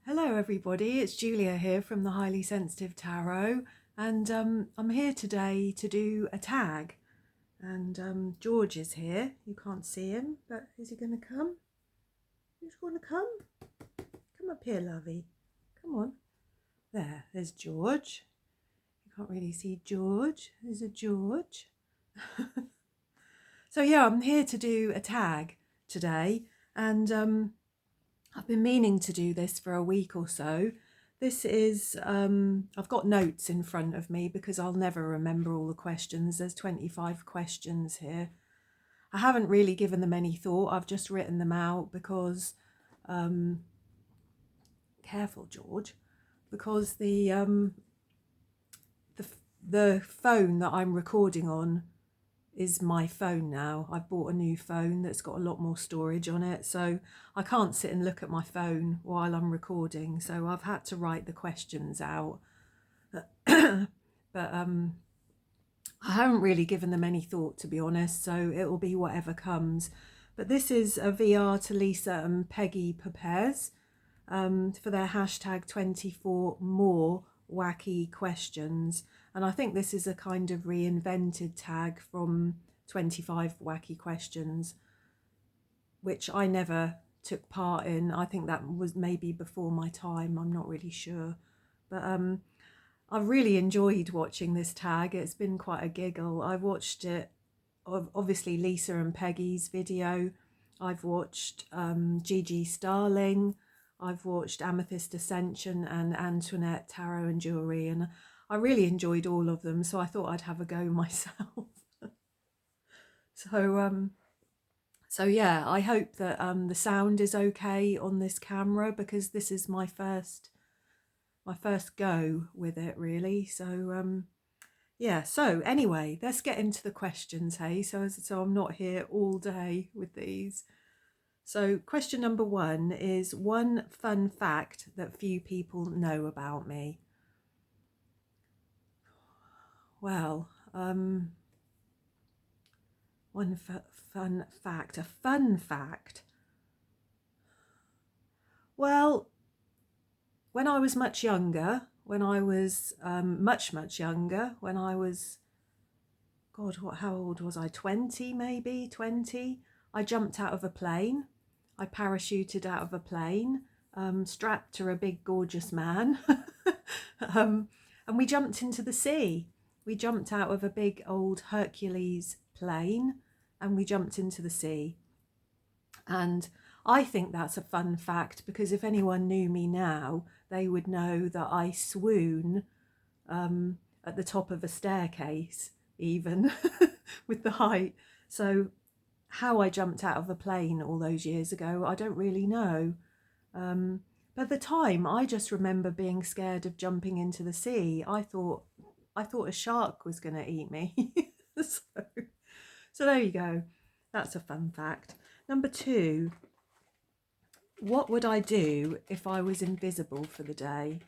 Hello everybody, it's Julia here from the Highly Sensitive Tarot, and I'm here today to do a tag, and George is here. You can't see him, but is he going to come? He's going to come? Come up here, lovey. Come on. There's George. You can't really see George. There's a George. So yeah, I'm here to do a tag today, and I've been meaning to do this for a week or so. This is, I've got notes in front of me because I'll never remember all the questions. There's 25 questions here. I haven't really given them any thought. I've just written them out because, careful George, because the phone that I'm recording on is my phone now. I've bought a new phone that's got a lot more storage on it, so I can't sit and look at my phone while I'm recording, so I've had to write the questions out. But I haven't really given them any thought, to be honest, so it will be whatever comes. But this is a VR to Lisa and Peggy Papez for their hashtag 24 more wacky questions. And I think this is a kind of reinvented tag from 25 wacky questions, which I never took part in. I think that was maybe before my time. I'm not really sure. But I've really enjoyed watching this tag. It's been quite a giggle. I've watched it, obviously Lisa and Peggy's video. I've watched Gigi Starling. I've watched Amethyst Ascension and Antoinette Tarot and Jewelry, and I really enjoyed all of them, so I thought I'd have a go myself. So yeah, I hope that the sound is okay on this camera, because this is my first go with it, really. So yeah, so anyway, let's get into the questions, hey? So I'm not here all day with these. So question number 1 is, one fun fact that few people know about me. Well, one fun fact, a fun fact. Well, when I was much younger, when I was much younger, when I was, God, how old was I? 20 maybe, 20. I jumped out of a plane. I parachuted out of a plane, strapped to a big gorgeous man, and we jumped into the sea. We jumped out of a big old Hercules plane and we jumped into the sea. And I think that's a fun fact, because if anyone knew me now, they would know that I swoon at the top of a staircase, even with the height. So how I jumped out of a plane all those years ago, I don't really know. But at the time, I just remember being scared of jumping into the sea. I thought a shark was going to eat me. So there you go. That's a fun fact. Number 2, what would I do if I was invisible for the day?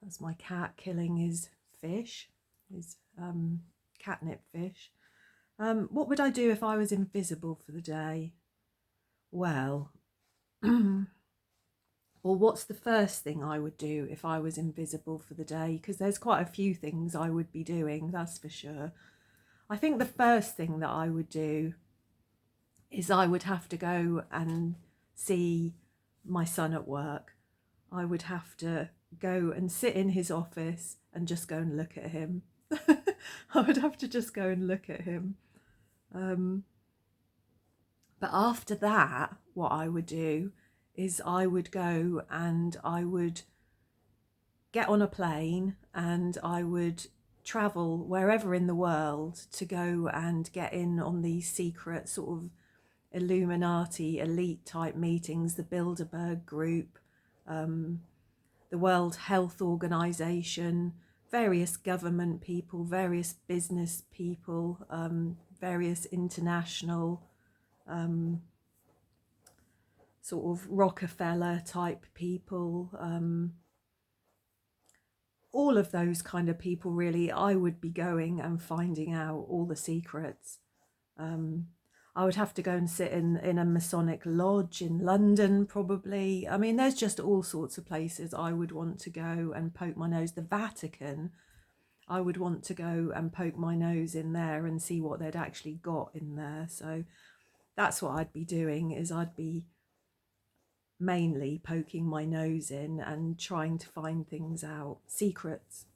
That's my cat killing his fish, his catnip fish. What would I do if I was invisible for the day? Well, or what's the first thing I would do if I was invisible for the day? Because there's quite a few things I would be doing, that's for sure. I think the first thing that I would do is I would have to go and see my son at work. I would have to go and sit in his office and just go and look at him. I would have to just go and look at him. But after that, what I would do is I would go and I would get on a plane and I would travel wherever in the world to go and get in on these secret sort of Illuminati elite type meetings, the Bilderberg Group, the World Health Organization, various government people, various business people, various international sort of Rockefeller type people, all of those kind of people, really. I would be going and finding out all the secrets. I would have to go and sit in a Masonic lodge in London, probably. I mean, there's just all sorts of places I would want to go and poke my nose. The Vatican, I would want to go and poke my nose in there and see what they'd actually got in there. So that's what I'd be doing, is I'd be mainly poking my nose in and trying to find things out, secrets.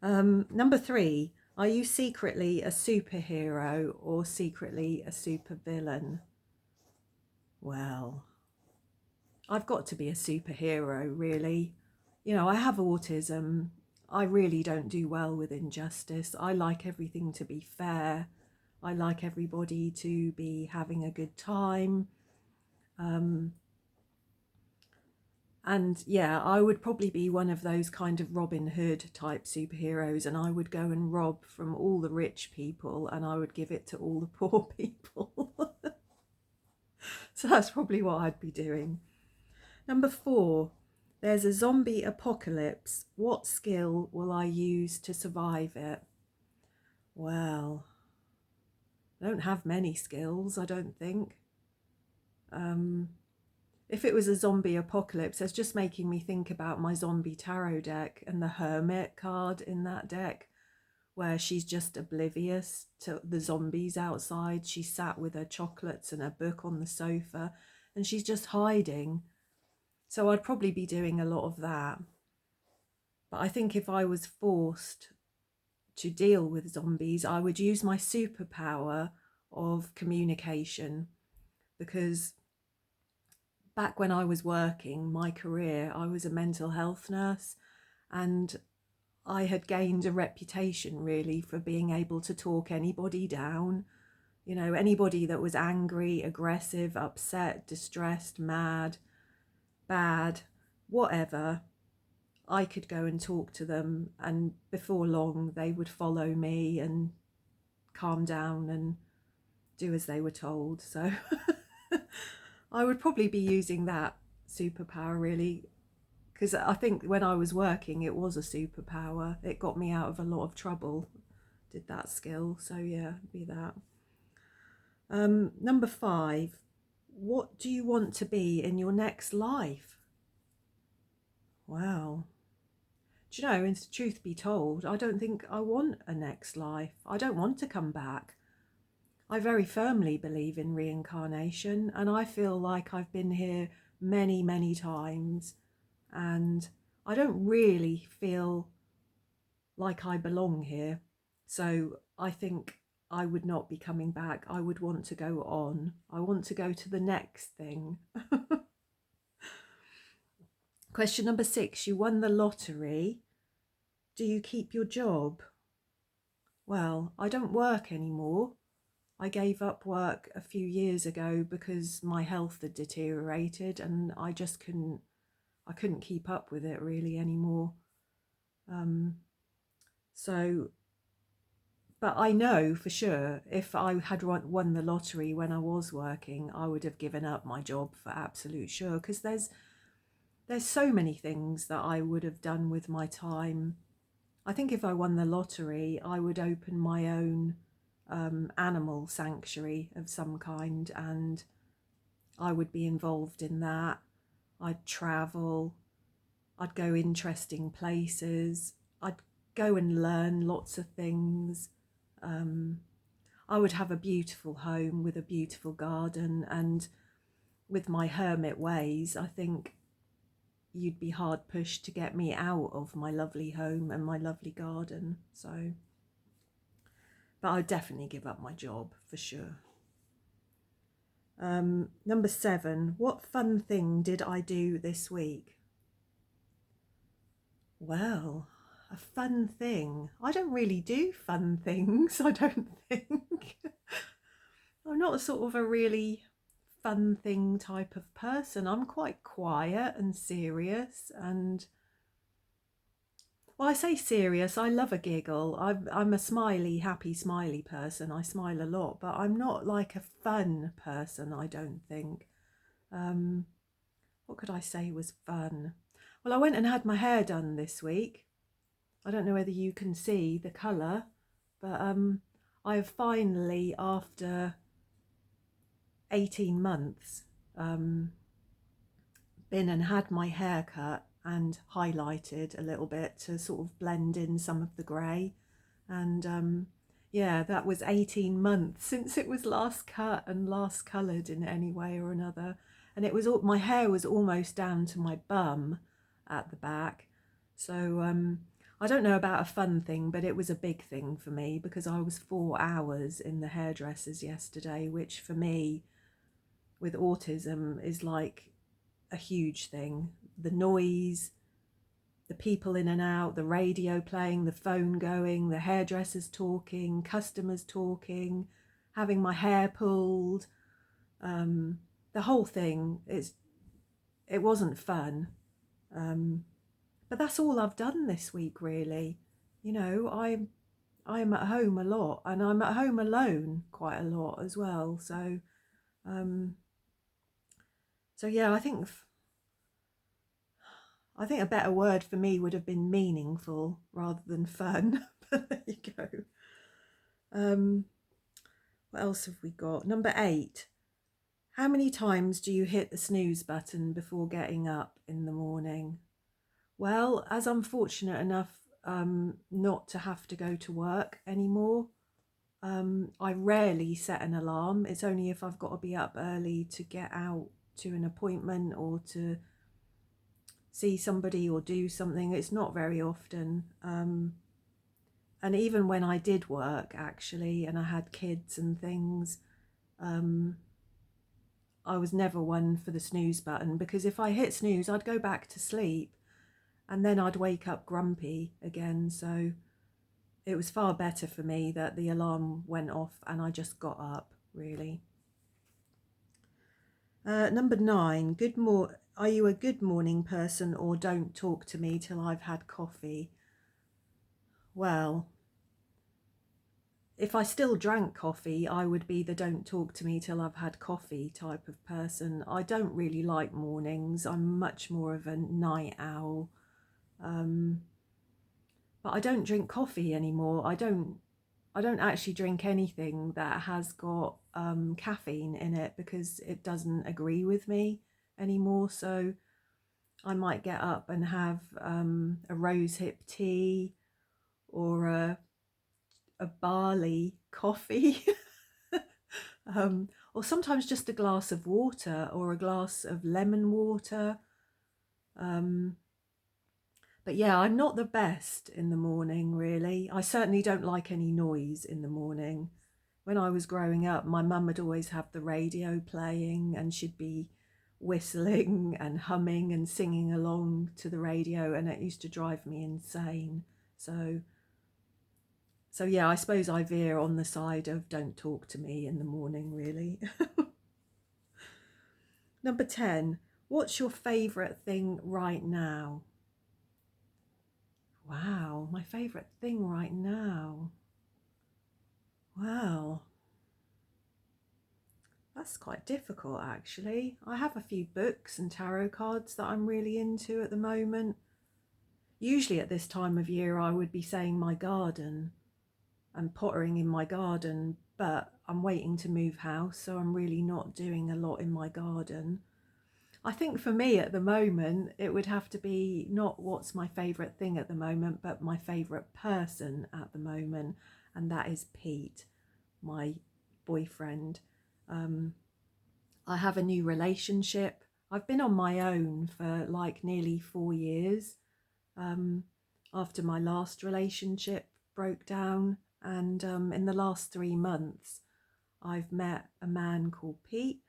Number 3, are you secretly a superhero or secretly a supervillain? Well, I've got to be a superhero, really. You know, I have autism. I really don't do well with injustice. I like everything to be fair. I like everybody to be having a good time. And yeah, I would probably be one of those kind of Robin Hood type superheroes, and I would go and rob from all the rich people and I would give it to all the poor people. So that's probably what I'd be doing. Number 4, there's a zombie apocalypse. What skill will I use to survive it? Well, I don't have many skills, I don't think. If it was a zombie apocalypse, it's just making me think about my zombie tarot deck and the Hermit card in that deck, where she's just oblivious to the zombies outside. She sat with her chocolates and her book on the sofa and she's just hiding. So I'd probably be doing a lot of that. But I think if I was forced to deal with zombies, I would use my superpower of communication, because back when I was working my career, I was a mental health nurse, and I had gained a reputation really for being able to talk anybody down. You know, anybody that was angry, aggressive, upset, distressed, mad, bad, whatever, I could go and talk to them, and before long they would follow me and calm down and do as they were told. So I would probably be using that superpower, really, because I think when I was working it was a superpower. It got me out of a lot of trouble, did that skill. So yeah, be that. Number 5, what do you want to be in your next life? Wow. Do you know, truth be told, I don't think I want a next life. I don't want to come back. I very firmly believe in reincarnation, and I feel like I've been here many, many times, and I don't really feel like I belong here. So I think I would not be coming back. I would want to go on. I want to go to the next thing. Question number 6, you won the lottery. Do you keep your job? Well, I don't work anymore. I gave up work a few years ago because my health had deteriorated and I couldn't keep up with it really anymore. But I know for sure if I had won the lottery when I was working, I would have given up my job for absolute sure, because there's so many things that I would have done with my time. I think if I won the lottery, I would open my own animal sanctuary of some kind, and I would be involved in that. I'd travel, I'd go interesting places, I'd go and learn lots of things. I would have a beautiful home with a beautiful garden, and with my hermit ways, I think you'd be hard pushed to get me out of my lovely home and my lovely garden. So, but I'd definitely give up my job for sure. Number 7, what fun thing did I do this week? Well, a fun thing. I don't really do fun things, I don't think. I'm not sort of a really fun thing type of person. I'm quite quiet and serious, and well, I say serious, I love a giggle. I'm a smiley, happy, smiley person. I smile a lot, but I'm not like a fun person, I don't think. What could I say was fun? Well, I went and had my hair done this week. I don't know whether you can see the colour, but I have finally, after 18 months, been and had my hair cut and highlighted a little bit to sort of blend in some of the grey. And yeah, that was 18 months since it was last cut and last coloured in any way or another. And it was all, my hair was almost down to my bum at the back. So I don't know about a fun thing, but it was a big thing for me because I was 4 hours in the hairdressers yesterday, which for me with autism is like a huge thing. The noise, the people in and out, the radio playing, the phone going, the hairdressers talking, customers talking, having my hair pulled, the whole thing. It wasn't fun, but that's all I've done this week, really. You know, I'm at home a lot, and I'm at home alone quite a lot as well. So yeah, I think a better word for me would have been meaningful rather than fun. But there you go. What else have we got? Number 8. How many times do you hit the snooze button before getting up in the morning? Well, as I'm fortunate enough not to have to go to work anymore, I rarely set an alarm. It's only if I've got to be up early to get out to an appointment or to see somebody or do something. It's not very often. And even when I did work, actually, and I had kids and things, I was never one for the snooze button, because if I hit snooze, I'd go back to sleep and then I'd wake up grumpy again. So it was far better for me that the alarm went off and I just got up, really. Number 9, are you a good morning person or don't talk to me till I've had coffee? Well, if I still drank coffee, I would be the don't talk to me till I've had coffee type of person. I don't really like mornings. I'm much more of a night owl. But I don't drink coffee anymore. I don't actually drink anything that has got caffeine in it because it doesn't agree with me anymore. So I might get up and have a rosehip tea or a barley coffee. Or sometimes just a glass of water or a glass of lemon water. But yeah, I'm not the best in the morning, really. I certainly don't like any noise in the morning. When I was growing up, my mum would always have the radio playing and she'd be whistling and humming and singing along to the radio, and it used to drive me insane. So yeah, I suppose I veer on the side of don't talk to me in the morning, really. Number 10, what's your favourite thing right now? Wow, my favourite thing right now. Well, that's quite difficult, actually. I have a few books and tarot cards that I'm really into at the moment. Usually at this time of year, I would be saying my garden and pottering in my garden, but I'm waiting to move house, so I'm really not doing a lot in my garden. I think for me at the moment, it would have to be not what's my favourite thing at the moment, but my favourite person at the moment, and that is Pete, my boyfriend. I have a new relationship. I've been on my own for like nearly 4 years after my last relationship broke down. And in the last 3 months, I've met a man called Pete,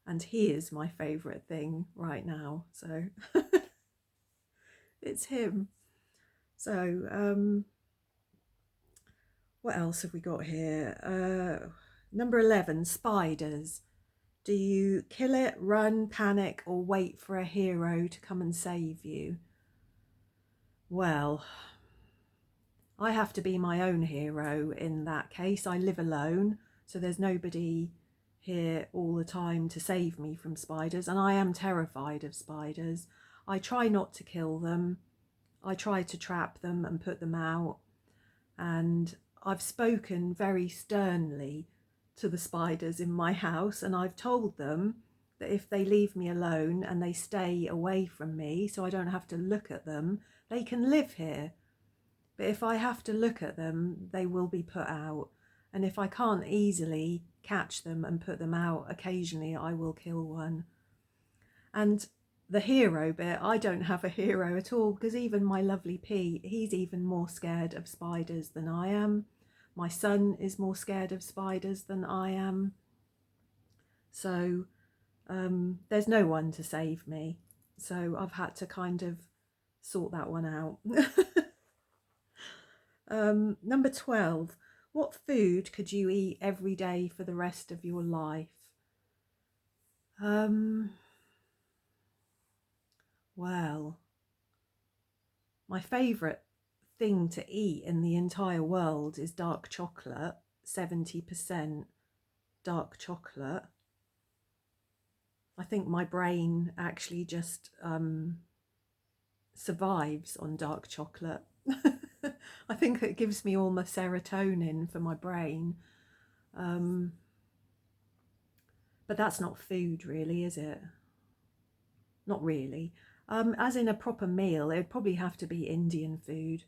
and he is my favourite thing right now. So it's him. So what else have we got here? Number 11, spiders. Do you kill it, run, panic, or wait for a hero to come and save you? Well, I have to be my own hero in that case. I live alone, so there's nobody here all the time to save me from spiders, and I am terrified of spiders. I try not to kill them. I try to trap them and put them out, and I've spoken very sternly to the spiders in my house, and I've told them that if they leave me alone and they stay away from me so I don't have to look at them, they can live here. But if I have to look at them, they will be put out. And if I can't easily catch them and put them out, occasionally I will kill one. And the hero bit, I don't have a hero at all, because even my lovely P, he's even more scared of spiders than I am. My son is more scared of spiders than I am. So there's no one to save me. So I've had to kind of sort that one out. Number 12. What food could you eat every day for the rest of your life? Well, my favourite thing to eat in the entire world is dark chocolate, 70% dark chocolate. I think my brain actually just survives on dark chocolate. I think it gives me all my serotonin for my brain. But that's not food really, is it? Not really. As in a proper meal, it would probably have to be Indian food.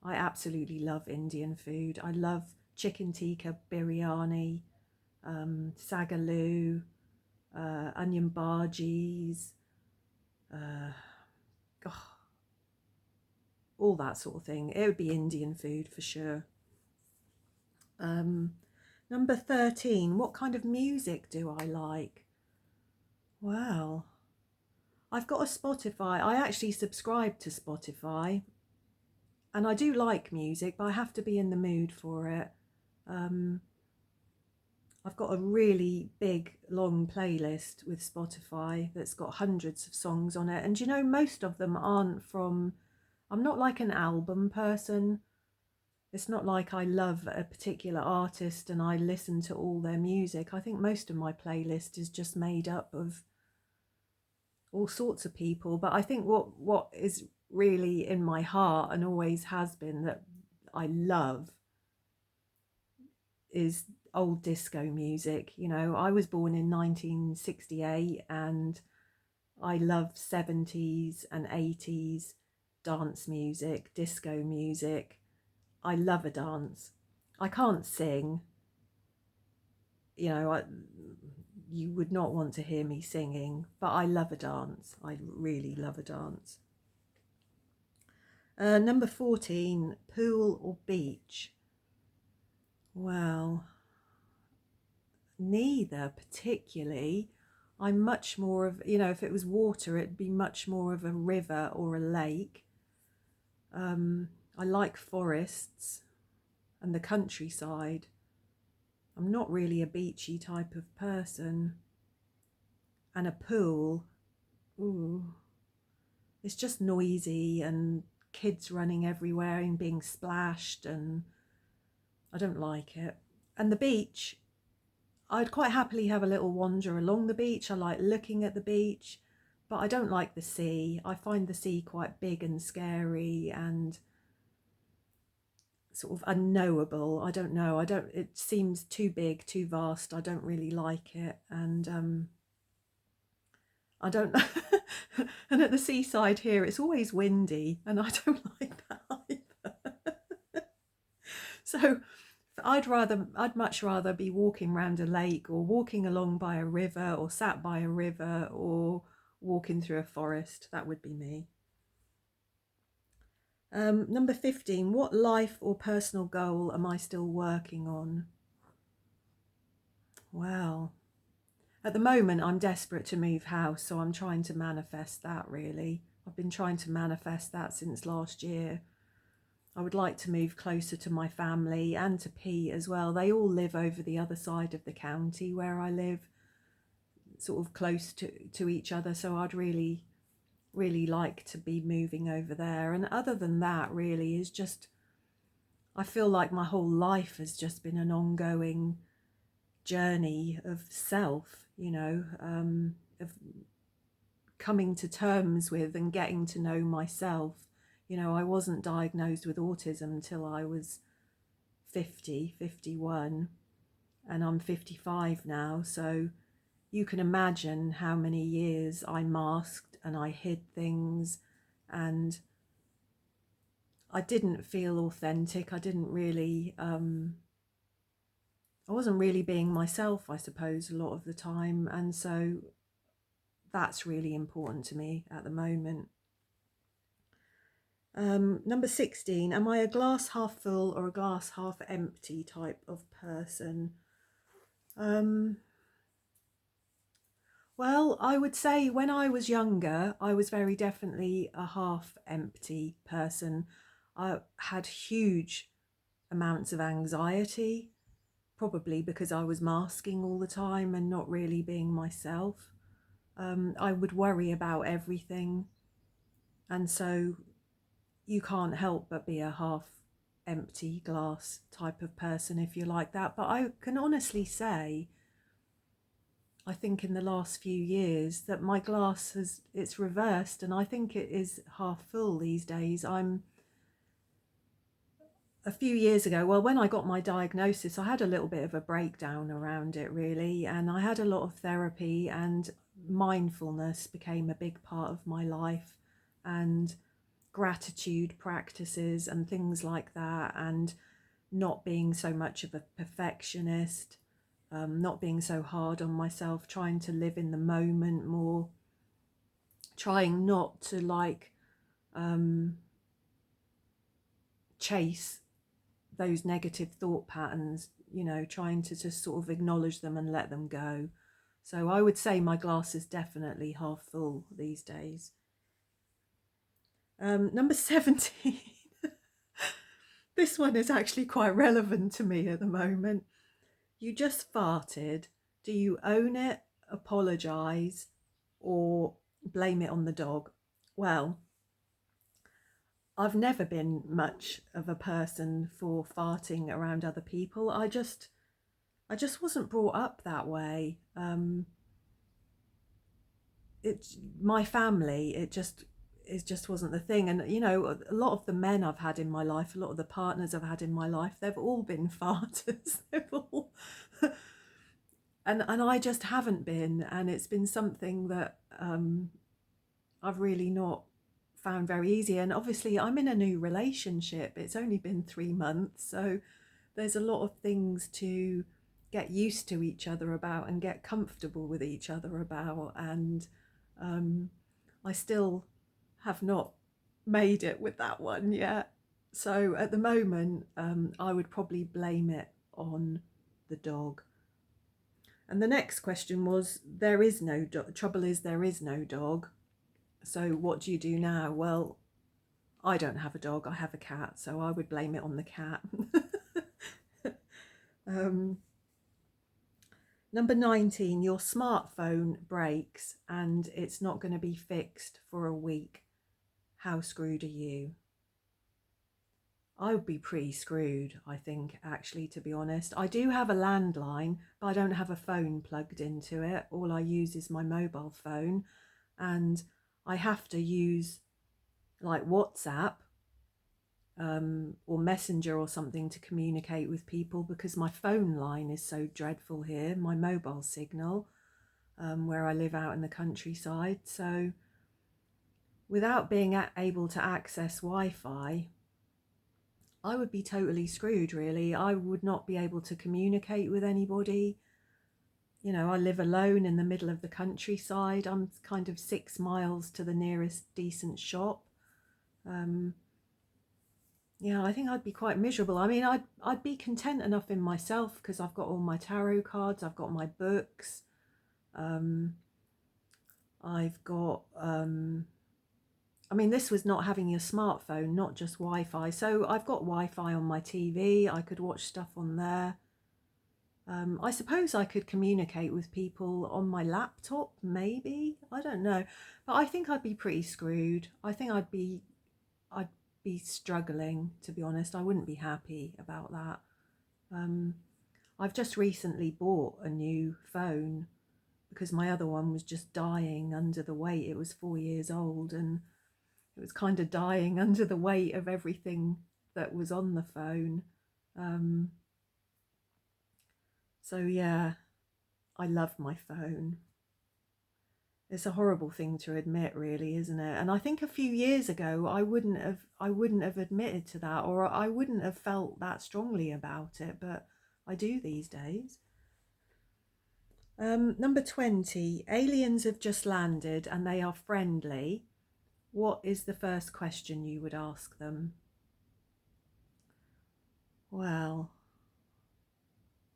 I absolutely love Indian food. I love chicken tikka biryani, sagaloo, onion bhajis, all that sort of thing. It would be Indian food for sure. Number 13, what kind of music do I like? Well, I've got a Spotify. I actually subscribe to Spotify, and I do like music, but I have to be in the mood for it. I've got a really big, long playlist with Spotify that's got hundreds of songs on it. And you know, most of them aren't from, I'm not like an album person. It's not like I love a particular artist and I listen to all their music. I think most of my playlist is just made up of all sorts of people. But I think what is really in my heart and always has been that I love is old disco music. You know, I was born in 1968 and I love 70s and 80s dance music, disco music. I love a dance. I can't sing. You know, you would not want to hear me singing, but I love a dance. I really love a dance. Number 14, pool or beach? Well, neither particularly. I'm much more of, you know, if it was water, it'd be much more of a river or a lake. I like forests and the countryside. I'm not really a beachy type of person. And a pool, ooh, it's just noisy and kids running everywhere and being splashed, and I don't like it. And the beach, I'd quite happily have a little wander along the beach. I like looking at the beach, but I don't like the sea. I find the sea quite big and scary and sort of unknowable. I don't know. It seems too big, too vast. I don't really like it. And I don't and at the seaside here it's always windy and I don't like that either. So I'd much rather be walking around a lake or walking along by a river or sat by a river or walking through a forest. That would be me. Number 15, what life or personal goal am I still working on? Well, at the moment I'm desperate to move house, so I'm trying to manifest that really. I've been trying to manifest that since last year. I would like to move closer to my family and to P as well. They all live over the other side of the county where I live, sort of close to each other, so I'd really like to be moving over there. And other than that really is just, I feel like my whole life has just been an ongoing journey of self, you know, of coming to terms with and getting to know myself. You know, I wasn't diagnosed with autism until I was 50, 51, and I'm 55 now. So you can imagine how many years I masked and I hid things, and I didn't feel authentic. I didn't really, I wasn't really being myself, I suppose, a lot of the time. And so that's really important to me at the moment. Number 16, am I a glass half full or a glass half empty type of person? Well, I would say when I was younger, I was very definitely a half empty person. I had huge amounts of anxiety, probably because I was masking all the time and not really being myself. I would worry about everything. And so you can't help but be a half empty glass type of person if you're like that. But I can honestly say, I think in the last few years that my glass it's reversed, and I think it is half full these days. A few years ago, well, when I got my diagnosis, I had a little bit of a breakdown around it, really, and I had a lot of therapy, and mindfulness became a big part of my life, and gratitude practices and things like that, and not being so much of a perfectionist, not being so hard on myself, trying to live in the moment more, trying not to chase those negative thought patterns, trying to just sort of acknowledge them and let them go. So I would say my glass is definitely half full these days. Number 17. This one is actually quite relevant to me at the moment. You just farted. Do you own it, apologise, or blame it on the dog? Well, I've never been much of a person for farting around other people. I just wasn't brought up that way. It's my family. It just wasn't the thing. And a lot of the men I've had in my life, a lot of the partners I've had in my life, they've all been farters. They've all and I just haven't been, and it's been something that I've really not found very easy. And obviously I'm in a new relationship. It's only been 3 months, so there's a lot of things to get used to each other about and get comfortable with each other about, and I still have not made it with that one yet. So at the moment, I would probably blame it on the dog. And the next question was, there is no trouble is there is no dog. So what do you do now? Well, I don't have a dog, I have a cat, so I would blame it on the cat. Number 19, your smartphone breaks and it's not going to be fixed for a week. How screwed are you? I would be pretty screwed, I think, actually, to be honest. I do have a landline, but I don't have a phone plugged into it. All I use is my mobile phone, and I have to use like WhatsApp or Messenger or something to communicate with people, because my phone line is so dreadful here, my mobile signal, where I live out in the countryside. So without being able to access Wi-Fi, I would be totally screwed, really. I would not be able to communicate with anybody. I live alone in the middle of the countryside. I'm kind of 6 miles to the nearest decent shop. I think I'd be quite miserable. I mean, I'd be content enough in myself because I've got all my tarot cards, I've got my books, I've got I mean, this was not having a smartphone, not just Wi-Fi. So I've got Wi-Fi on my TV. I could watch stuff on there. I suppose I could communicate with people on my laptop, maybe. I don't know. But I think I'd be pretty screwed. I think I'd be struggling, to be honest. I wouldn't be happy about that. I've just recently bought a new phone because my other one was just dying under the weight. It was 4 years old, and it was kind of dying under the weight of everything that was on the phone. So yeah, I love my phone. It's a horrible thing to admit, really, isn't it? And I think a few years ago I wouldn't have admitted to that, or I wouldn't have felt that strongly about it, but I do these days. Number 20, aliens have just landed and they are friendly. What is the first question you would ask them? Well,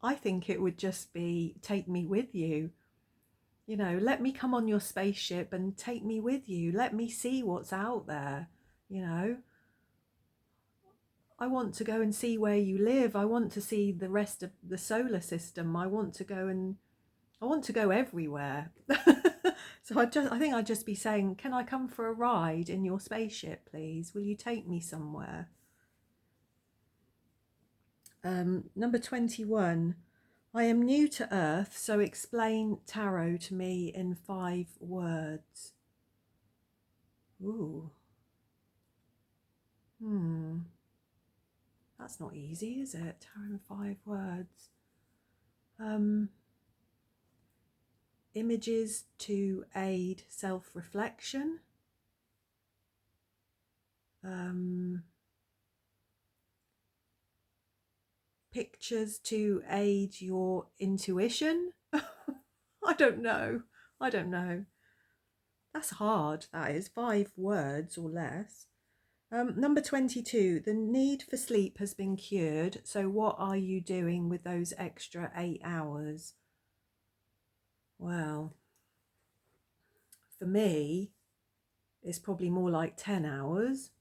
I think it would just be, take me with you. You know, let me come on your spaceship and take me with you. Let me see what's out there. You know, I want to go and see where you live. I want to see the rest of the solar system. I want to go everywhere. So I think I'd just be saying, can I come for a ride in your spaceship, please? Will you take me somewhere? Number 21. I am new to Earth, so explain tarot to me in 5 words. Ooh. That's not easy, is it? Tarot in 5 words. Images to aid self-reflection. Pictures to aid your intuition. I don't know. That's hard, that is. 5 words or less. Number 22, the need for sleep has been cured. So what are you doing with those extra 8 hours? Well, for me, it's probably more like 10 hours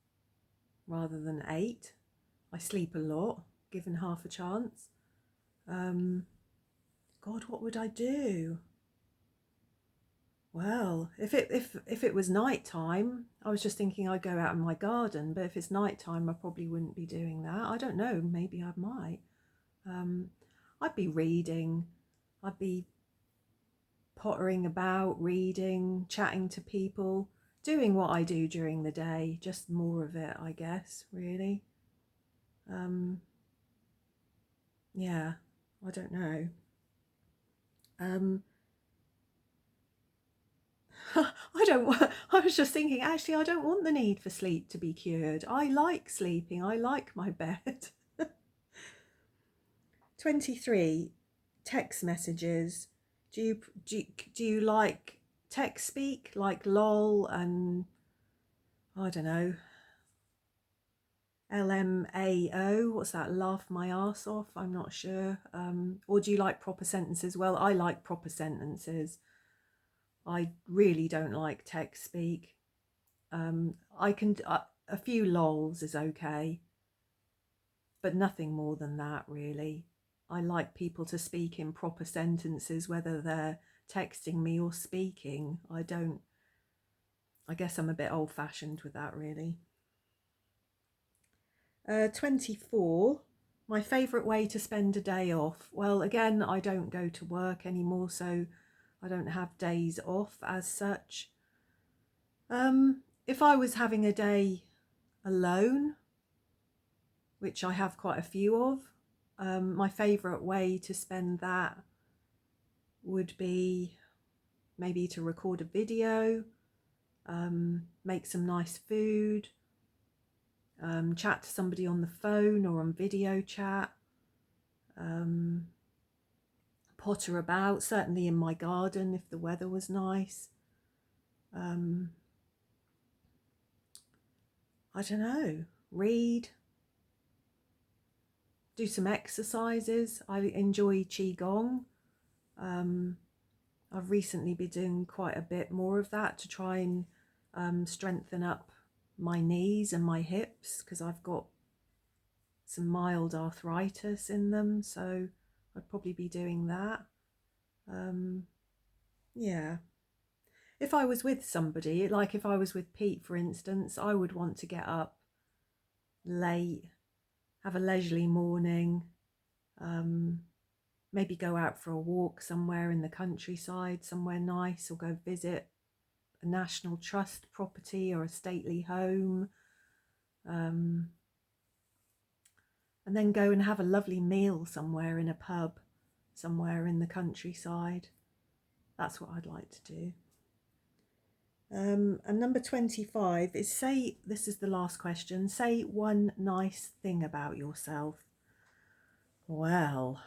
rather than 8. I sleep a lot, given half a chance. God, what would I do? Well, if it was night time, I was just thinking I'd go out in my garden. But if it's night time, I probably wouldn't be doing that. I don't know. Maybe I might. I'd be reading. I'd be pottering about, reading, chatting to people, doing what I do during the day. Just more of it, I guess. Really. Yeah. I don't know. I was just thinking, actually, I don't want the need for sleep to be cured. I like sleeping. I like my bed. 23, text messages. Do you like text speak, like lol and, I don't know, LMAO? What's that? Laugh my ass off? I'm not sure. Or do you like proper sentences? Well, I like proper sentences. I really don't like text speak. I can a few lols is okay, but nothing more than that, really. I like people to speak in proper sentences, whether they're texting me or speaking. I guess I'm a bit old-fashioned with that, really. 24, my favourite way to spend a day off. Well, again, I don't go to work anymore, so I don't have days off as such. If I was having a day alone, which I have quite a few of, my favourite way to spend that would be maybe to record a video, make some nice food, chat to somebody on the phone or on video chat, potter about, certainly in my garden if the weather was nice. I don't know, read, do some exercises. I enjoy Qigong. I've recently been doing quite a bit more of that to try and strengthen up my knees and my hips, because I've got some mild arthritis in them, so I'd probably be doing that. Yeah. If I was with somebody, like if I was with Pete, for instance, I would want to get up late, have a leisurely morning, maybe go out for a walk somewhere in the countryside, somewhere nice, or go visit a National Trust property or a stately home. and then go and have a lovely meal somewhere in a pub, somewhere in the countryside. That's what I'd like to do. And number 25 is say, this is the last question, say one nice thing about yourself. Well,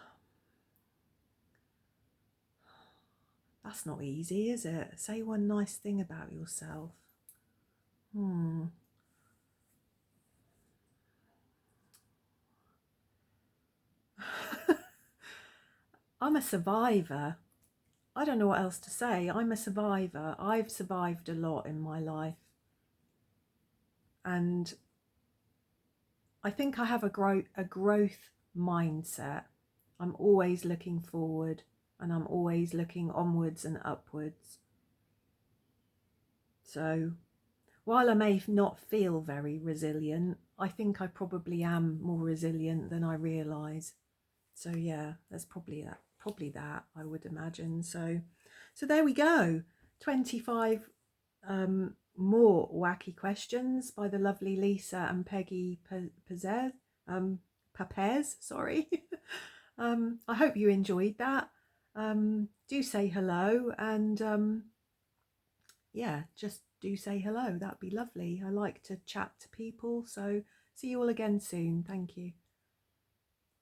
that's not easy, is it? Say one nice thing about yourself. I'm a survivor. I don't know what else to say. I'm a survivor. I've survived a lot in my life. And I think I have a growth mindset. I'm always looking forward, and I'm always looking onwards and upwards. So while I may not feel very resilient, I think I probably am more resilient than I realise. So yeah, there's probably that I would imagine. So there we go. 25 more wacky questions by the lovely Lisa and Peggy Papez, sorry. I hope you enjoyed that. Do say hello, and yeah, just do say hello. That'd be lovely. I like to chat to people. So see you all again soon. Thank you.